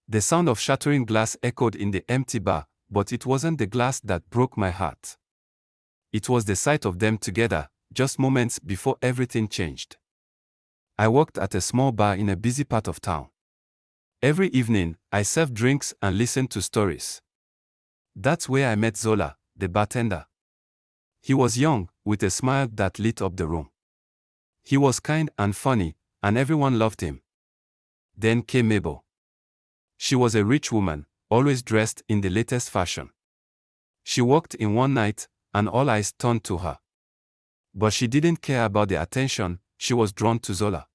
The sound of shattering glass echoed in the empty bar, but it wasn't the glass that broke my heart. It was the sight of them together, just moments before everything changed. I worked at a small bar in a busy part of town. Every evening, I served drinks and listened to stories. That's where I met Zola, the bartender. He was young, with a smile that lit up the room. He was kind and funny, and everyone loved him. Then came Mabel. She was a rich woman, always dressed in the latest fashion. She walked in one night, and all eyes turned to her. But she didn't care about the attention, she was drawn to Zola.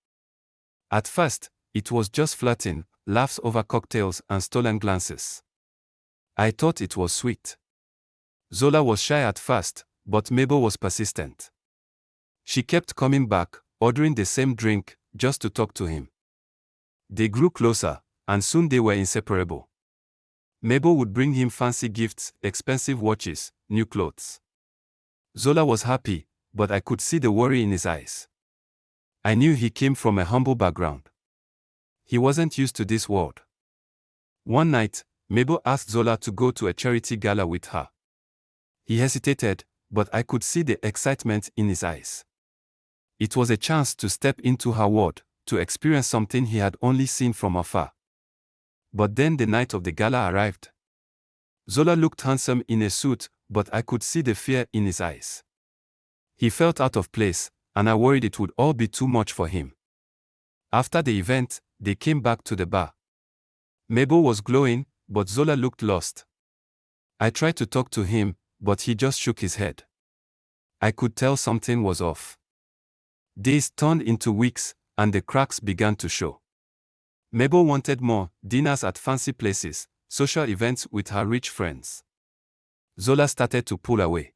At first, it was just flirting, laughs over cocktails and stolen glances. I thought it was sweet. Zola was shy at first, but Mabel was persistent. She kept coming back, ordering the same drink, just to talk to him. They grew closer, and soon they were inseparable. Mabel would bring him fancy gifts, expensive watches, new clothes. Zola was happy, but I could see the worry in his eyes. I knew he came from a humble background. He wasn't used to this world. One night, Mabel asked Zola to go to a charity gala with her. He hesitated, but I could see the excitement in his eyes. It was a chance to step into her world, to experience something he had only seen from afar. But then the night of the gala arrived. Zola looked handsome in a suit, but I could see the fear in his eyes. He felt out of place, and I worried it would all be too much for him. After the event, they came back to the bar. Mabel was glowing, but Zola looked lost. I tried to talk to him, but he just shook his head. I could tell something was off. Days turned into weeks, and the cracks began to show. Mabel wanted more, dinners at fancy places, social events with her rich friends. Zola started to pull away.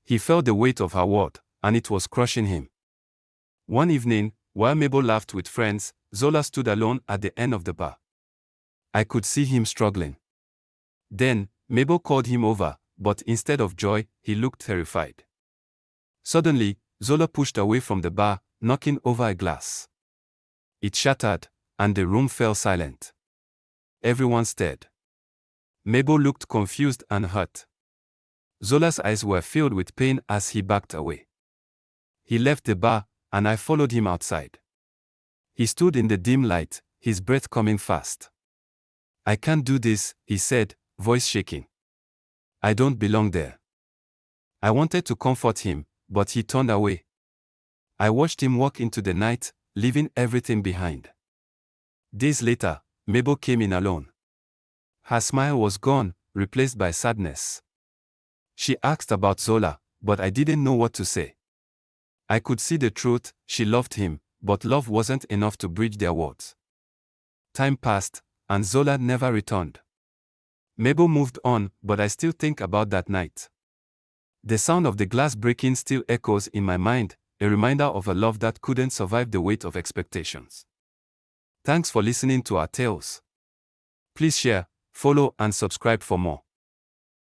He felt the weight of her world, and it was crushing him. One evening, while Mabel laughed with friends, Zola stood alone at the end of the bar. I could see him struggling. Then, Mabel called him over, but instead of joy, he looked terrified. Suddenly, Zola pushed away from the bar, knocking over a glass. It shattered, and the room fell silent. Everyone stared. Mabel looked confused and hurt. Zola's eyes were filled with pain as he backed away. He left the bar, and I followed him outside. He stood in the dim light, his breath coming fast. "I can't do this," he said, voice shaking. "I don't belong there." I wanted to comfort him, but he turned away. I watched him walk into the night, leaving everything behind. Days later, Mabel came in alone. Her smile was gone, replaced by sadness. She asked about Zola, but I didn't know what to say. I could see the truth, she loved him, but love wasn't enough to bridge their worlds. Time passed, and Zola never returned. Mabel moved on, but I still think about that night. The sound of the glass breaking still echoes in my mind, a reminder of a love that couldn't survive the weight of expectations. Thanks for listening to our tales. Please share, follow, and subscribe for more.